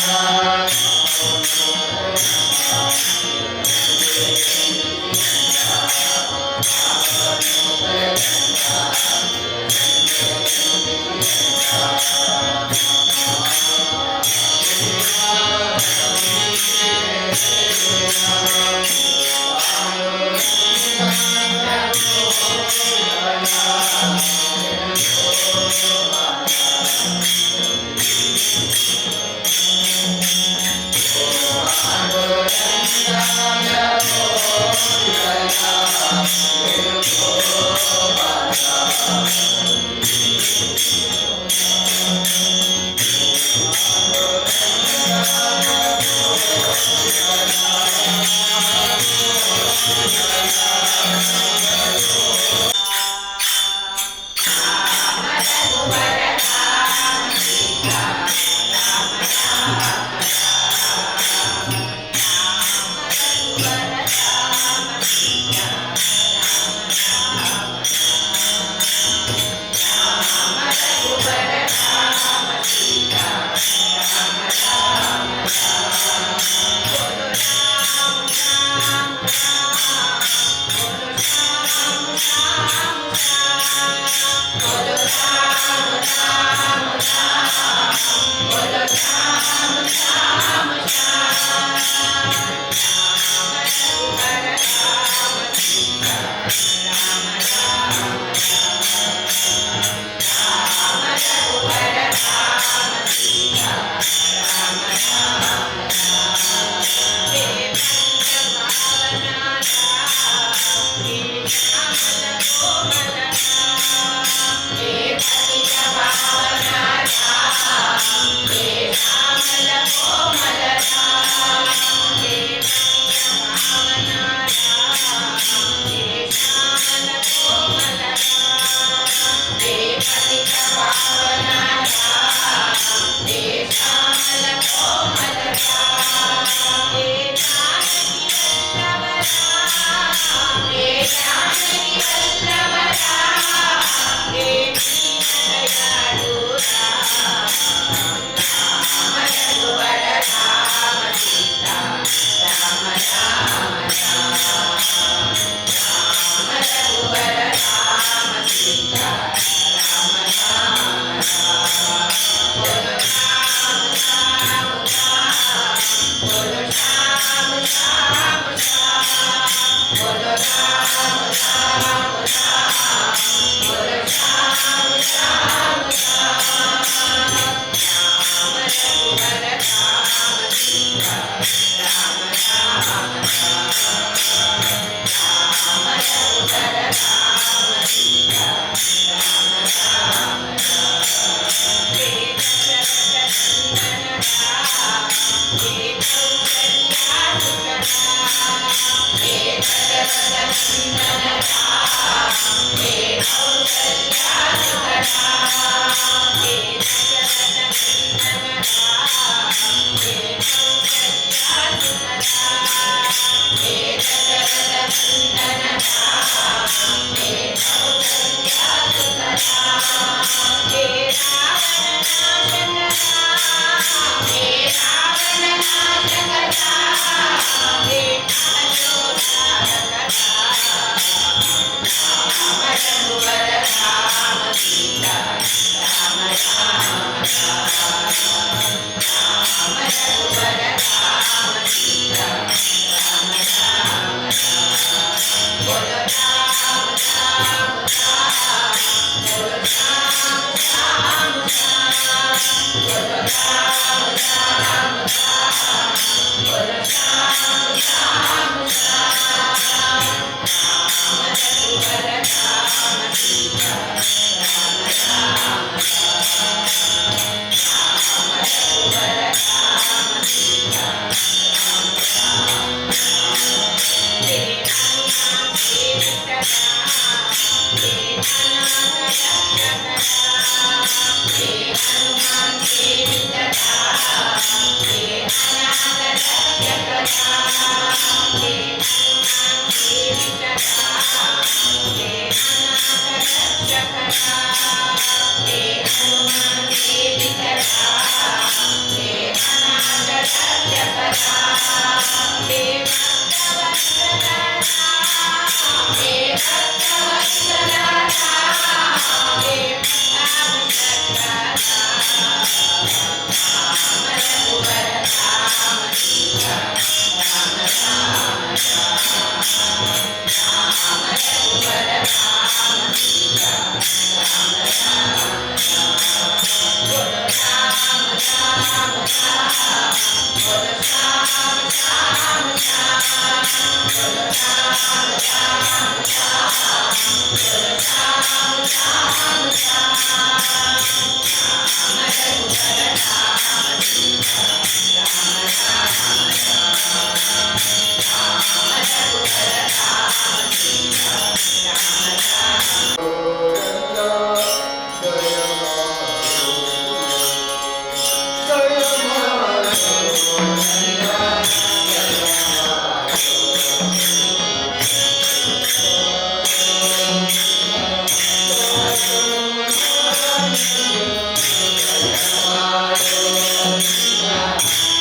Thank you.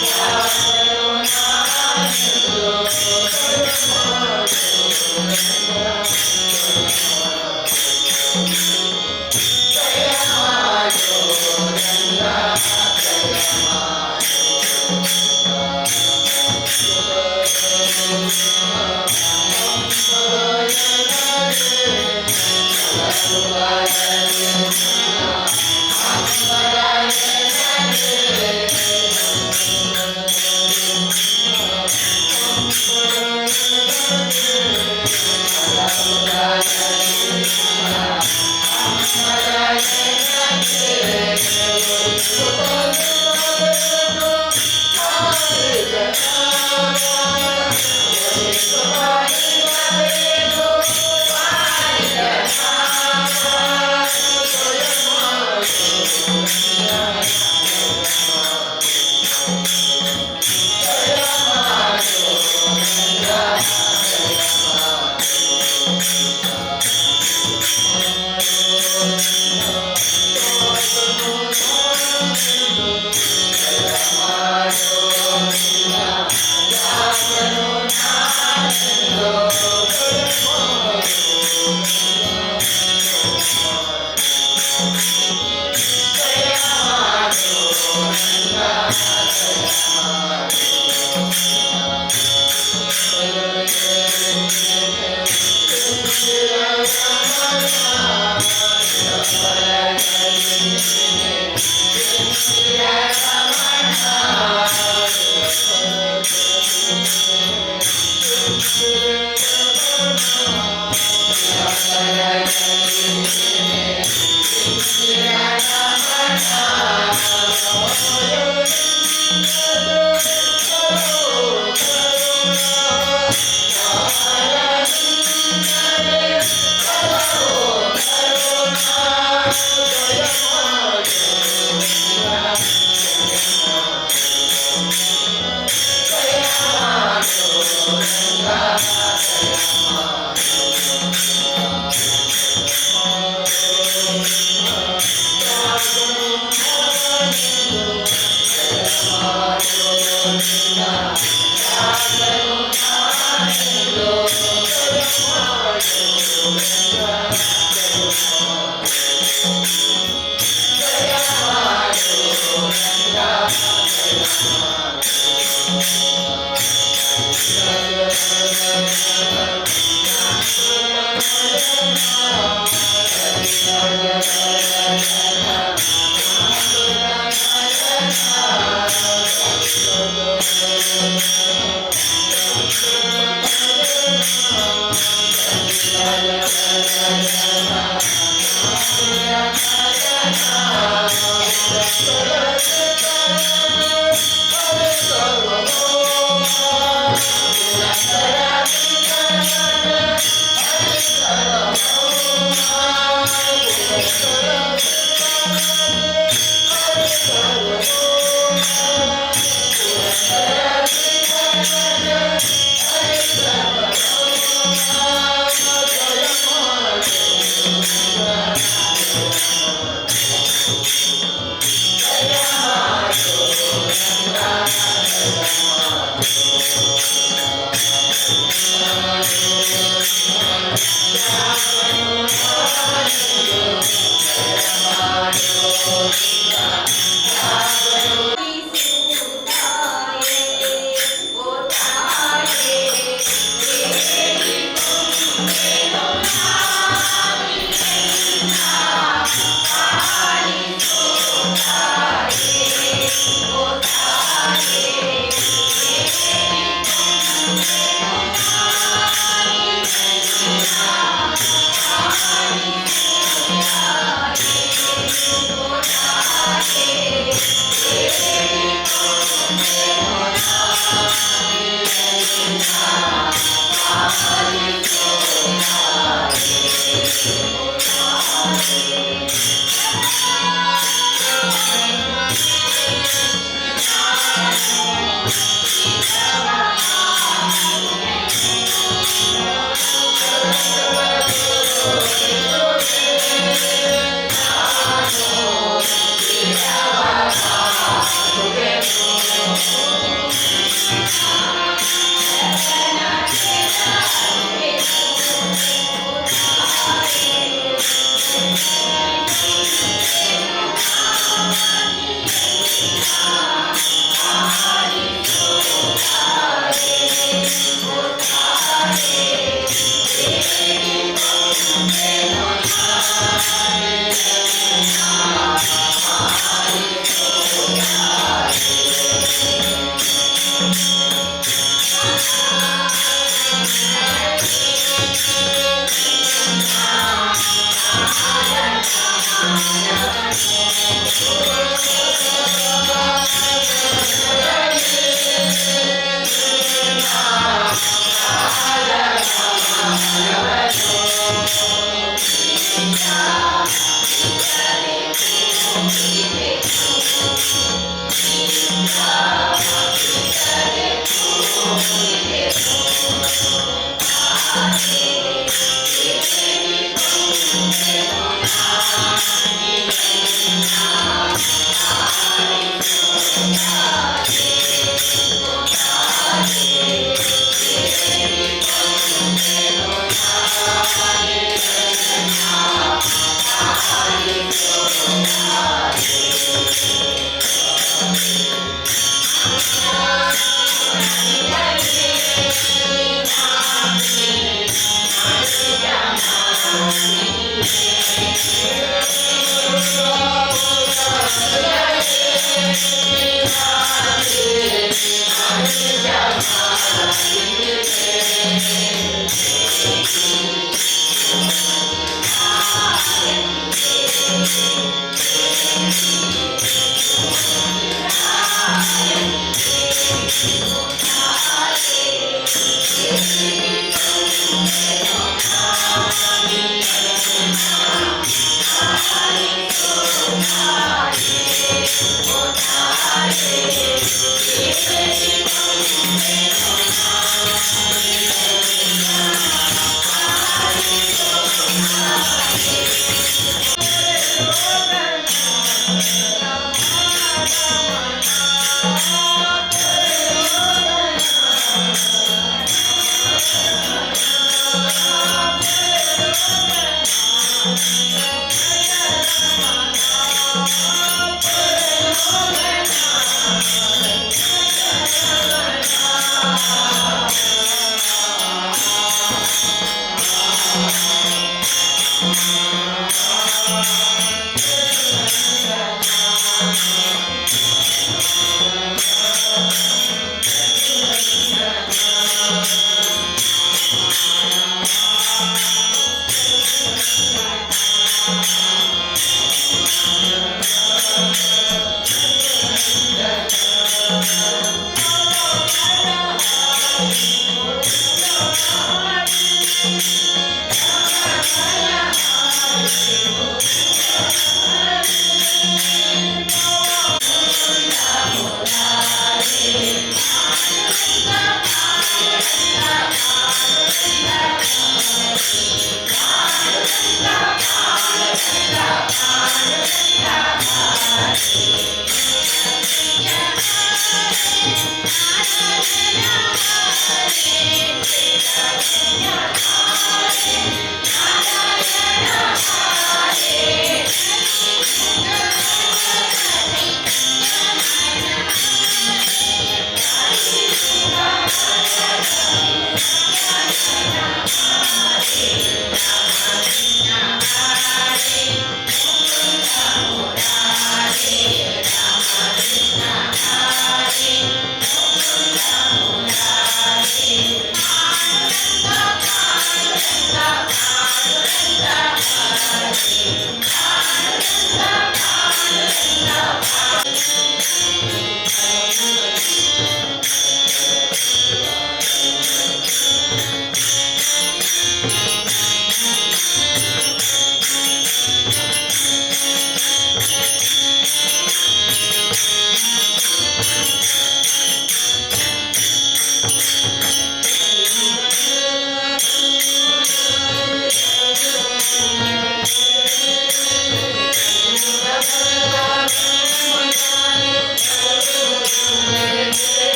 Together.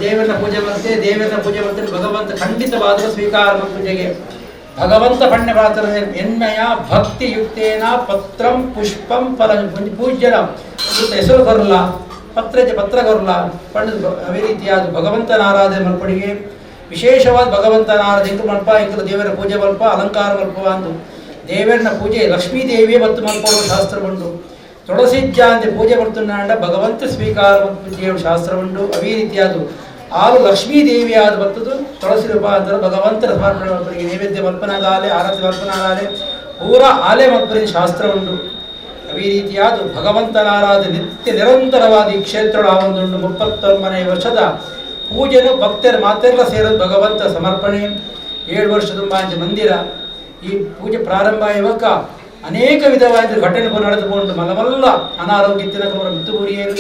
ದೇವರನ್ನ ಪೂಜೆ ಮಾಡ್ತೇವೆ. ದೇವರನ್ನ ಪೂಜೆ ಮಾಡ್ತೇವೆ. ಭಗವಂತ ಖಂಡಿತವಾದರೂ ಸ್ವೀಕಾರ ಪೂಜೆಗೆ ಭಗವಂತ ಪಣ್ಯ ಪಾತ್ರ ಎಣ್ಣೆಯ ಭಕ್ತಿಯುಕ್ತೇನ ಪತ್ರಂ ಪುಷ್ಪಂ ಫಲ ಪೂಜ್ಯನ ಹೆಸರು ಬರಲ್ಲ ಪತ್ರ ಬರಲ್ಲ ಪಣ್ಣು ಅವೇ ರೀತಿಯಾದ ಭಗವಂತನ ಆರಾಧನೆ ಮಲ್ಪಡಿಗೆ ವಿಶೇಷವಾದ ಭಗವಂತನ ಆರಾಧನೆ ಇಂಕು ಮಲ್ಪ ಇಂಕು ದೇವರ ಪೂಜೆ ಮಲ್ಪ ಅಲಂಕಾರ ಮಲ್ಪ ಅಂದು ದೇವರನ್ನ ಪೂಜೆ ಲಕ್ಷ್ಮೀ ದೇವಿಯೇ ಮತ್ತು ಮಲ್ಪಡುವ ಶಾಸ್ತ್ರ ಉಂಟು. ತುಳಸಿಜ್ಜ ಅಂತ ಪೂಜೆ ಮಾಡ್తున్నాಂಡ ಭಗವಂತ ಸ್ವೀಕಾರ ಪೂಜೆಯ ಶಾಸ್ತ್ರ ಉಂಟು. ಅವೇ ರೀತಿಯಾದ ಆರು ಲಕ್ಷ್ಮೀ ದೇವಿಯಾದ ಬರ್ತದು ತುಳಸಿ ರೂಪಾಂತರ ಭಗವಂತನ ಸಮರ್ಪಣೆ ಮಲ್ಪರಿಗೆ ನೈವೇದ್ಯ ಮಲ್ಪನಾದಾಲೆ ಆರಾಧ್ಯ ಮಲ್ಪನಾದಾಲೆ ಪೂರ ಆಲೆ ಮಲ್ಪರಿಗೆ ಶಾಸ್ತ್ರ ಉಂಟು. ಅವೇ ರೀತಿಯಾದ ಭಗವಂತನ ಆರಾಧನೆ ನಿತ್ಯ ನಿರಂತರವಾದ ಈ ಕ್ಷೇತ್ರ ಒಂದುಂಟು. 39 ವರ್ಷದ ಪೂಜೆನು ಭಕ್ತರ ಮಾತೆಲ್ಲ ಸೇರೋದು ಭಗವಂತ ಸಮರ್ಪಣೆ. 7 ವರ್ಷ ತುಂಬಾಂಚೆ ಮಂದಿರ ಈ ಪೂಜೆ ಪ್ರಾರಂಭ ಇವಾಗ ಅನೇಕ ವಿಧವಾದ ಘಟನೆಗಳು ನಡೆದುಕೊಂಡು ಮಲಮಲ್ಲ ಅನಾರೋಗ್ಯ ತಿನ್ನಕವರ ಮಿತ್ತುಬೂರಿಯರು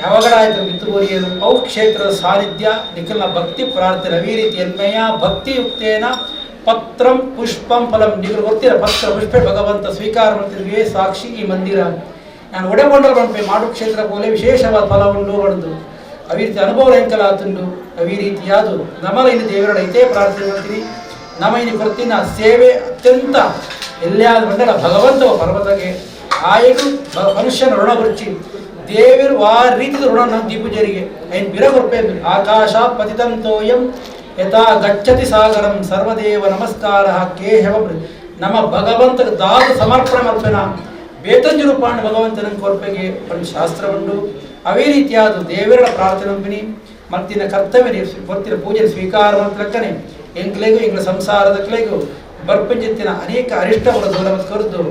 ಯಾವಾಗಲಾಯಿತು ಮಿತ್ತುಬೂರಿಯರು ಅವು ಕ್ಷೇತ್ರದ ಸಾನ್ನಿಧ್ಯ ನಿಖಿಲ ಭಕ್ತಿ ಪ್ರಾರ್ಥನೆ ಅವೇ ರೀತಿ ಎನ್ಮೆಯ ಭಕ್ತಿಯುಕ್ತೇನ ಪತ್ರಂ ಪುಷ್ಪಂ ಫಲಂ ನಿಖಲು ಗೊತ್ತಿರ ಪತ್ರ ಪುಷ್ಪ ಭಗವಂತ ಸ್ವೀಕಾರ ಮಾಡ್ತಿದ್ವಿ ಸಾಕ್ಷಿ ಈ ಮಂದಿರ ನಾನು ಒಡೆಗೊಂಡರು ಬಂಪೆ ಮಾಡು ಕ್ಷೇತ್ರ ಬೋಲೆ ವಿಶೇಷವಾದ ಫಲ ಉಂಡು ಬಂದು ಅವೇ ರೀತಿ ಅನುಭವ ಎಂಕಲ ಆತುಂಡು. ಅವೇ ರೀತಿಯಾದು ನಮಲ ಇಲ್ಲಿ ದೇವರ ಐತೆ ಪ್ರಾರ್ಥನೆ ಮಾಡ್ತೀನಿ. ನಮ್ಮ ಇಲ್ಲಿ ಕೊಡ್ತಿನ ಸೇವೆ ಅತ್ಯಂತ ಎಲ್ಲಾದ ಮಂಡಲ ಭಗವಂತ ಪರ್ವತಗೆ ಆಯದು ಮನುಷ್ಯನ ಋಣ ಗುರುಚಿ ದೇವರು ಆ ರೀತಿಯ ಋಣ ನಮ್ಮ ದೀಪೂಜರಿಗೆ ಐನ್ ಬಿರಗುರ್ಪೆ ಆಕಾಶ ಪತಿತಂತೋಯಂ ಯಥಾ ಗಚ್ಚತಿ ಸಾಗರಂ ಸರ್ವದೇವ ನಮಸ್ಕಾರ ಕೇಶವ ನಮ್ಮ ಭಗವಂತಗೆ ದಾದ ಸಮರ್ಪಣೆ ಮಲ್ಪನ ಬೇತಂಜು ರೂಪಾಂಡ ಭಗವಂತನ ಕೊರ್ಪೆಗೆ ಒಂದು ಶಾಸ್ತ್ರ ಉಂಟು. ಅವೇ ರೀತಿಯಾದ ದೇವರ ಪ್ರಾರ್ಥನೆ ನಂಬಿನಿ ಮತ್ತಿನ ಕರ್ತವ್ಯ ಗೊತ್ತಿನ ಪೂಜೆ ಸ್ವೀಕಾರ ಮಾಡ್ತಕ್ಕನೆ ಎಂಕ್ಲೆಗೂ ಎಂಗ್ಲ ಸಂಸಾರದಕ್ಲೆಗೂ ಬರ್ಪಂಜಿತ್ತಿನ ಅನೇಕ ಅರಿಷ್ಟವನ್ನು ದೂರ ಕರೆದು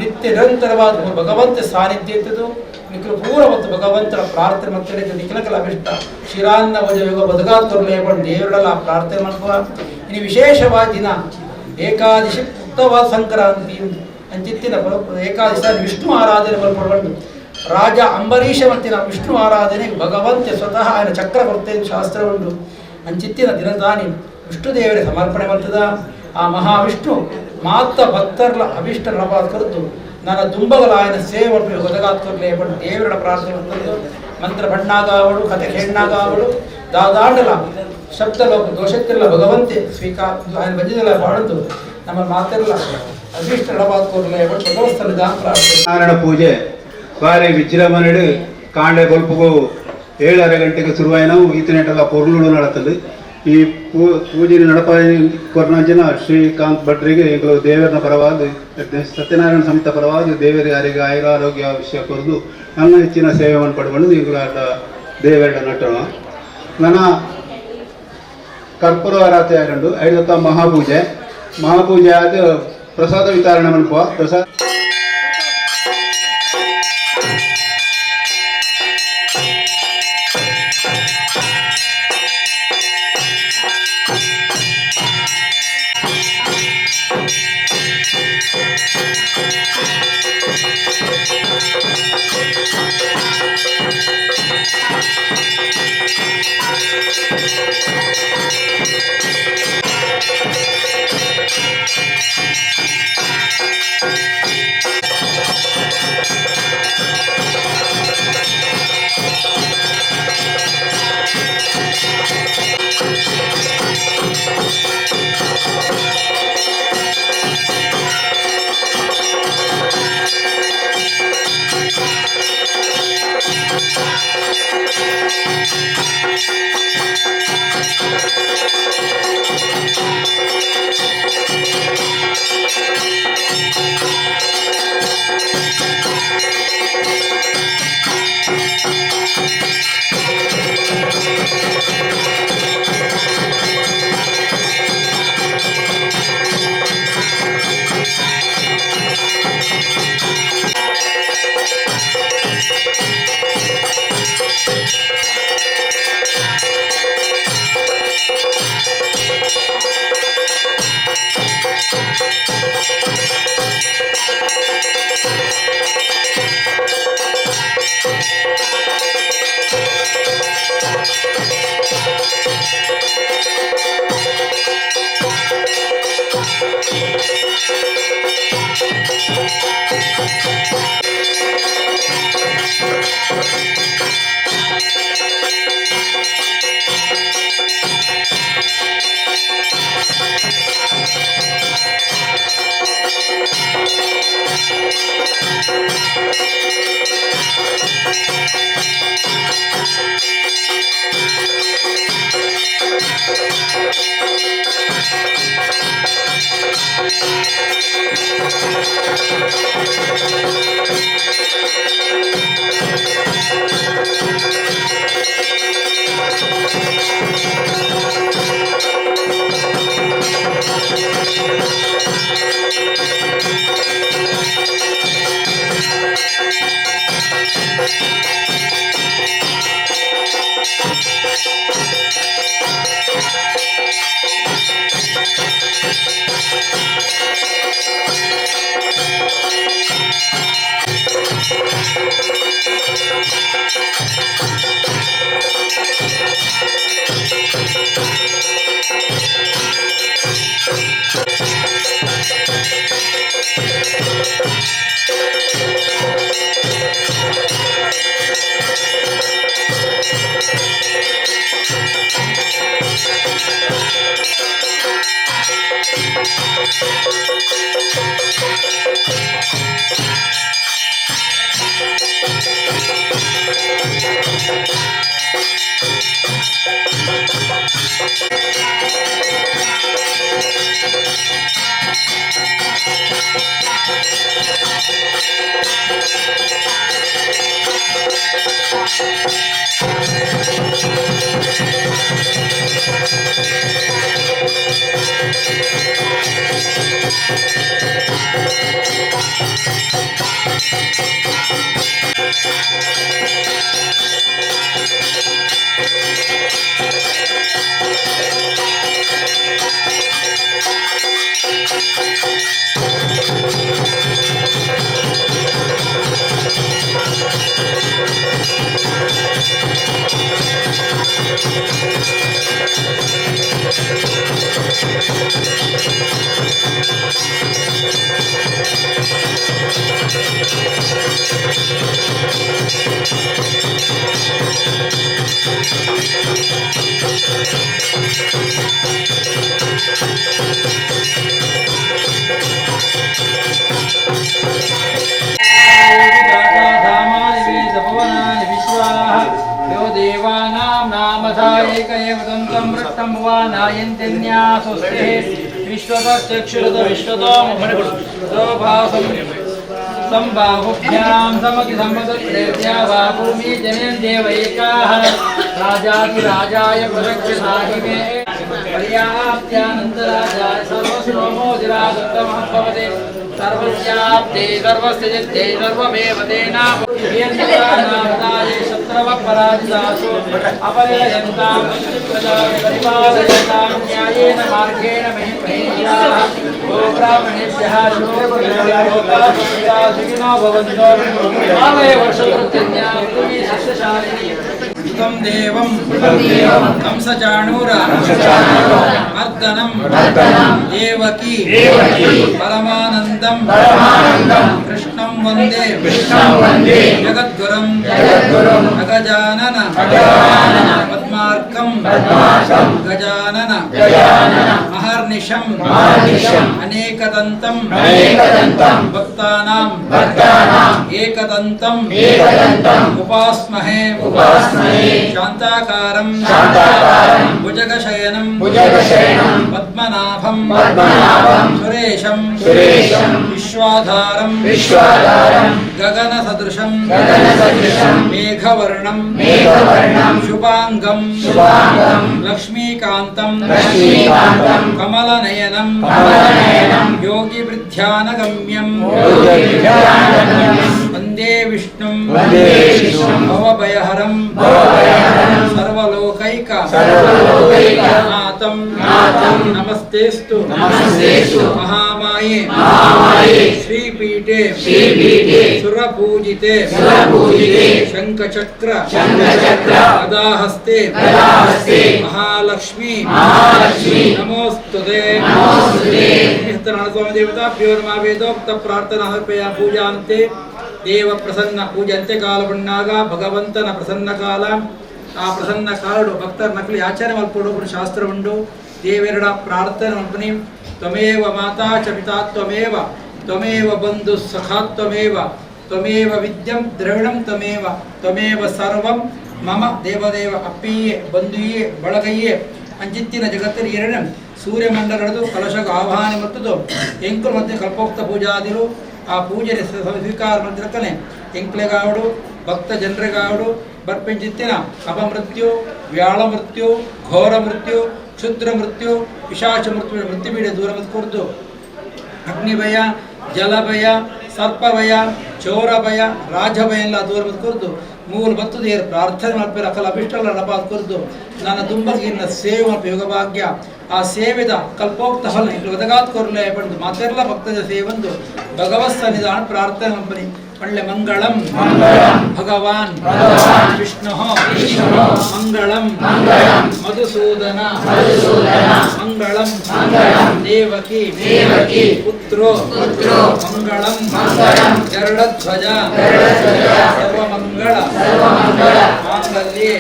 ನಿತ್ಯ ನಿರಂತರವಾದ ಭಗವಂತ ಸಾನ್ನಿಧ್ಯ ಇದ್ದದು ನಿಖಿಲ ಪೂರ ಮತ್ತು ಭಗವಂತನ ಪ್ರಾರ್ಥನೆ ಮಕ್ಕಳಿದ್ದು ನಿಖಿಲಕಲ ಅಭಿಷ್ಟ ಶಿರಾನ್ನ ವಜಯುಗ ಬದುಕಾತ್ ಕೊರಲೇಕೊಂಡು ದೇವರೆಲ್ಲ ಪ್ರಾರ್ಥನೆ ಮಾಡ್ಕೋ. ಇನ್ನು ವಿಶೇಷವಾದ ದಿನ ಏಕಾದಶಿ ಉಕ್ತವಾದ ಸಂಕ್ರಾಂತಿ ಅಂಚಿತ್ತಿನ ಏಕಾದಶಿ ವಿಷ್ಣು ಆರಾಧನೆ ಬರ್ಕೊಂಡು ರಾಜ ಅಂಬರೀಷ ಮತ್ತಿನ ವಿಷ್ಣು ಆರಾಧನೆ ಭಗವಂತ ಸ್ವತಃ ఆయన ಚಕ್ರ ಕೊಡ್ತೇನೆ ಶಾಸ್ತ್ರ ಉಂಟು. ಅಂಚಿತ್ತಿನ ದಿನದಾನಿ ವಿಷ್ಣು ದೇವರ ಸಮರ್ಪಣೆ ಮಾಡ್ತದ. ಆ ಮಹಾವಿಷ್ಣು ಮಾತ ಭಕ್ತರ್ಲ ಅಭಿಷ್ಟ ನಪಾದ ಕರೆದು ನನ್ನ ದುಂಬಗಲ ఆయన ಸೇವೆ ಮಾಡಿ ಒದಗಾತ್ಕೊರ್ಲೆ ಬಟ್ ದೇವರ ಪ್ರಾರ್ಥನೆ ಮಾಡ್ತದ್ದು ಮಂತ್ರ ಬಣ್ಣಾಗಾವಳು ಕಥೆ ಹೆಣ್ಣಾಗಾವಳು ದಾದಾಂಡಲ ಶಬ್ದಲೋಕ ದೋಷಕ್ಕೆಲ್ಲ ಭಗವಂತೆ ಸ್ವೀಕಾರ ఆయన ಬಂದಿದ್ದೆಲ್ಲ ಬಾಳದು ನಮ್ಮ ಮಾತೆಲ್ಲ ಅಭಿಷ್ಟ ನಪಾದ್ಕೊರ್ಲೆ ಬಟ್ ಭಗವಸ್ಥಳದ ಪ್ರಾರ್ಥನೆ ನಾರಾಯಣ ಪೂಜೆ ಬಾರಿ ವಿಜೃಂಭಣೆಡು ಕಾಂಡೆ ಬಲ್ಪುಗು 7:30 ಗಂಟೆಗೆ ಶುರುವಾಯಿನವು ಈತನೆಟೆಲ್ಲ ಪೊರ್ಲುಳು ನಡತದೆ. ಈ ಪೂಜೆ ನಡಪ ಕೊರ್ನಾಂಚಿನ ಶ್ರೀಕಾಂತ್ ಭಟ್ರಿಗೆ ಎಂಕಲು ದೇವರನ ಪರವಾದ ಸತ್ಯನಾರಾಯಣ ಸಮಿತ ಪರವಾದ ದೇವರ ಯಾರಿಗೆ ಆಯುರಾರೋಗ್ಯ ವಿಷಯ ಕೊರದು ನನ್ನ ಹೆಚ್ಚಿನ ಸೇವೆಯನ್ನು ಪಡ್ಕೊಂಡು ಎಂಕಲು ಆಟ ದೇವರ ನಟನ ನನ್ನ ಕರ್ಪೂರ ಆರಾಧನೆ ಆಗೊಂಡು 5 ಮಹಾಪೂಜೆ ಆದ ಪ್ರಸಾದ ವಿತರಣೆ ಮನ್ಪ ಪ್ರಸಾದ विश्वतक्षुरत विश्वतो संबाहुभ्यां समति सम्मतप्रेत्या वा भूमि जनेन देवैकाः राजाधिराजाय प्रदक्षिणाहि मे पर्याप्त्यानन्दराजाय सर्वश्रोमोदिरादत्तमः भवते सर्वस्याप्ते सर्वस्य जित्ते सर्वमेव तेनामुदाय शत्रवः पराजितासु अपरिहयन्तां परिपालयन्तां न्यायेन मार्गेण महिमहेयाः ओ ब्राह्मणेभ्यः सुखिनो भवन्तु काले वर्षकृत्यन्या भूमि सस्यशालिनी तं देवं कंसचाणूर मर्दनं देवकी परमानन्दं कृष्णं वन्दे जगद्गुरुं अगजानन पद्मार्कं गजानन महर्निशं अनेकदन्तं भक्तानां एकदन्तं उपास्महे शान्ताकारं भुजगशयनं पद्मनाभं सुरेशं विश्वाधारं गगनसदृशं मेघवर्णं शुभांगं लक्ष्मीकान्तं कमलनयनं योगिवृद्ध्यानगम्यं वन्दे विष्णुं भवभयहरं सर्वलोकैकनाथं नमस्तेस्तु महामाये श्रीपीठे सुरपूजिते शङ्खचक्र गदाहस्ते महालक्ष्मी नमोस्तुते स्वामिदेवताभ्यो नमः वेदोक्त प्रार्थना समर्पया पूजान्ते देव प्रसन्न पूजन्ते कालपण्णाग भगवन्तನ ಪ್ರಸನ್ನ ಕಾಲ ಆ ಪ್ರಸನ್ನ ಕಾಲಡು ಭಕ್ತರ ನಕಲಿ ಆಚರಣೆ ಮಲ್ಪಡು ಶಾಸ್ತ್ರ ಉಂಡು ದೇವರ ಪ್ರಾರ್ಥನೆ ಮಲ್ಪನಿ ತ್ವಮೇವ ಮಾತಾ ಚ ಪಿತಾ ತ್ವಮೇವ ತ್ವಮೇವ ಬಂಧು ಸಖಾ ತ್ವಮೇವ ತ್ವಮೇವ ವಿದ್ಯಂ ದ್ರವಿಣಂ ತ್ವಮೇವ ತ್ವಮೇವ ಸರ್ವಂ ಮಮ ದೇವದೇವ ಅಪ್ಪಿಯೇ ಬಂಧುಯೇ ಬಳಗಯ್ಯೇ ಅಂಚಿತ್ತಿನ ಜಗತ್ತಿನ ಎರಡನೇ ಸೂರ್ಯಮಂಡಲದು ಕಲಶಕ ಆವಾಹನೆ ಮತ್ತದು ಎಂಕುಲು ಮತ್ತೆ ಕಲ್ಪೋಕ್ತ ಪೂಜಾದಿರು ಆ ಪೂಜೆ ಸ್ವೀಕಾರ ಮಾಡಿದ್ರಕ್ಕನೆ ಎಂಕ್ಲೆಗಾವಡು ಭಕ್ತ ಜನರಿಗಾವಡು ಬರ್ಪೆಂಚಿತ್ತಿನ ಅಪಮೃತ್ಯು ವ್ಯಾಳ ಮೃತ್ಯು ಘೋರ ಮೃತ್ಯು ಕ್ಷುದ್ರ ಮೃತ್ಯು ಪಿಶಾಚ ಮೃತ್ಯು ಮೃತ್ಯುಬೀಡೆ ದೂರ ಮತ್ಕೊಡ್ದು ಅಗ್ನಿಭಯ ಜಲಭಯ ಸರ್ಪಭಯ ಚೋರಭಯ ರಾಜಭಯ ಎಲ್ಲ ದೂರ ಮತ್ಕೊಡ್ದು ಮೂಲ ಬತ್ತದು ಏರು ಪ್ರಾರ್ಥನೆ ಮಾಡ್ತಾರೆ ಅಕಲ ಅಭಿಷ್ಟಲ್ಲ ನಪಾತ್ ಕೊರ್ದು ನನ್ನ ದುಂಬಗಿನ ಸೇವೆ ಮಾಡ್ಪ ಯೋಗ ಭಾಗ್ಯ ಆ ಸೇವೆದ ಕಲ್ಪೋಕ್ತ ಫಲ ಒದಗಾತ್ ಕೊರ್ಲೆ ಬಂದು ಮಾತೆಲ್ಲ ಭಕ್ತದ ಸೇವಂದು ಭಗವತ್ ಸನ್ನಿಧಾನ ಪ್ರಾರ್ಥನೆ ಮಾಡ್ಬನಿ ಒಳ್ಳೆ ಮಂಗಳಂ ಭಗವಾನ್ ವಿಷ್ಣು ಮಂಗಳಂ ಮಧುಸೂದನ ಮಂಗಳಂ ದೇವಕಿ ಪುತ್ರೋ ಮಂಗಳಂ ಗರುಡಧ್ವಜ ಸರ್ವಮಂಗಳ ಮಾಂಗಲ್ಯೆ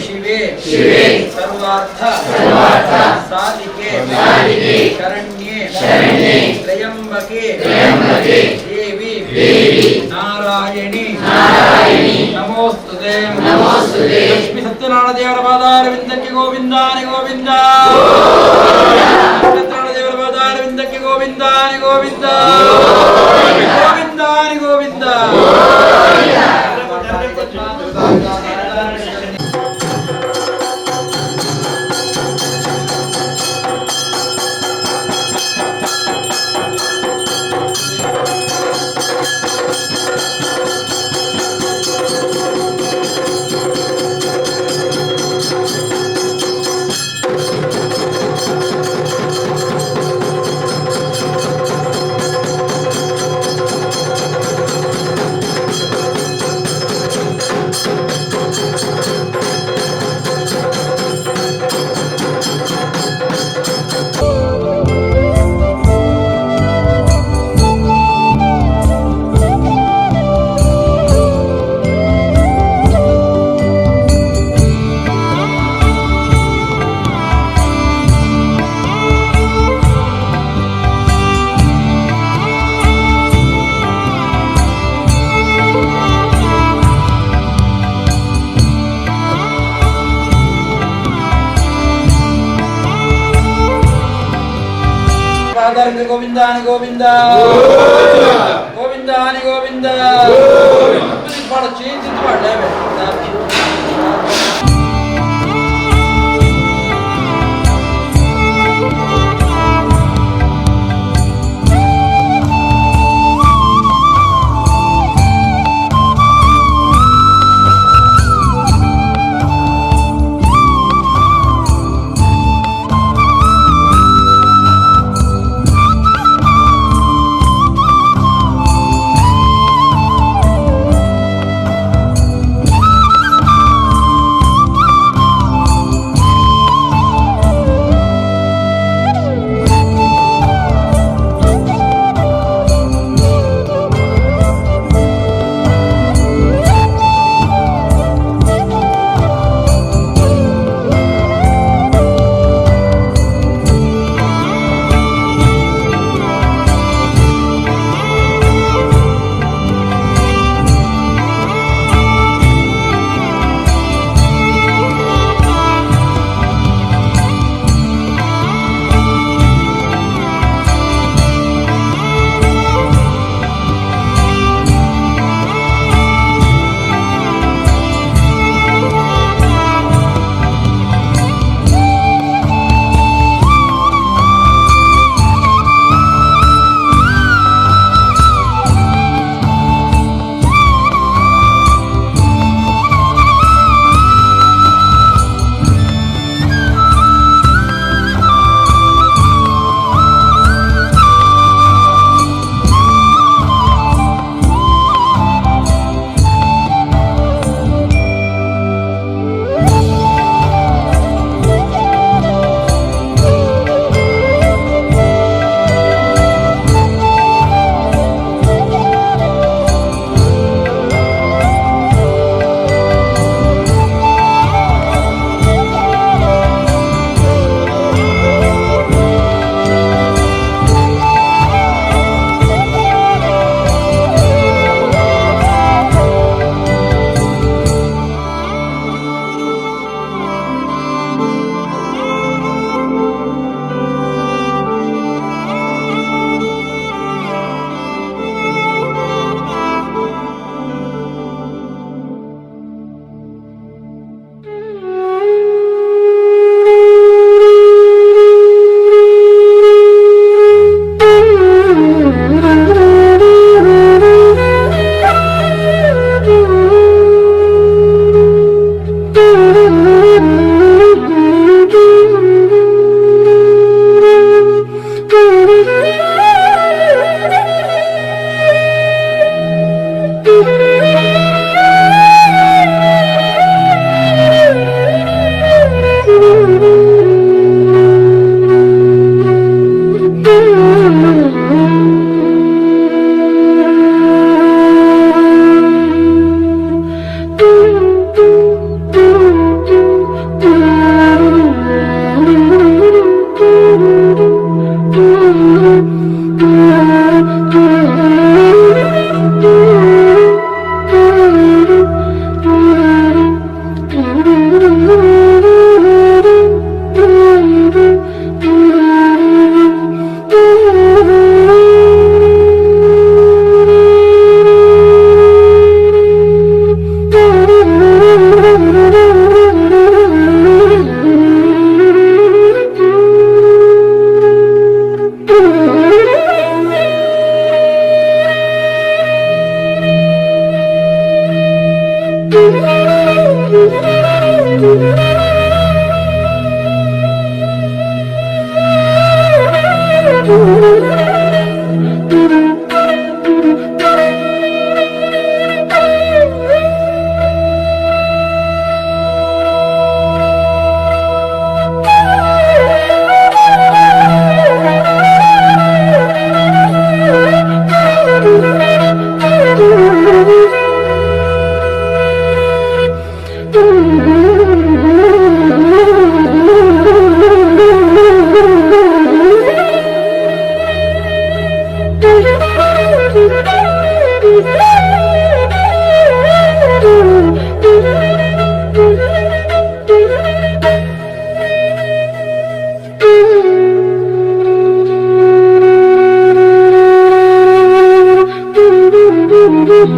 ಶಿವೆ ಸರ್ವಾರ್ಥ ಸಾಧಿಕೆ ಶರಣ್ಯೆ ತ್ರಯಂಬಕೆ ದೇವಿ ನಾರಾಯಣಿ ನಮೋಸ್ತುತೆ ಲಕ್ಷ್ಮೀ ಸತ್ಯನಾರಾಯಣ ದೇವರ ಪಾದಾರವಿಂದಕ್ಕೆ ಗೋವಿಂದಾನಿ ಗೋವಿಂದ ಸತ್ಯನಾರಾಯಣ ದೇವರ ಪಾದಾರವಿಂದಕ್ಕೆ ಗೋವಿಂದಾನಿ ಗೋವಿಂದ ರಾಧಾರವಿಂದ ಗೋವಿಂದಾನಿ ಗೋವಿಂದ ಗೋವಿಂದಾನಿ ಗೋವಿಂದ ಮಾಡ ಚೇಂಜ್ ಮಾಡಲೇ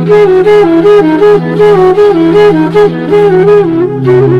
Thank you.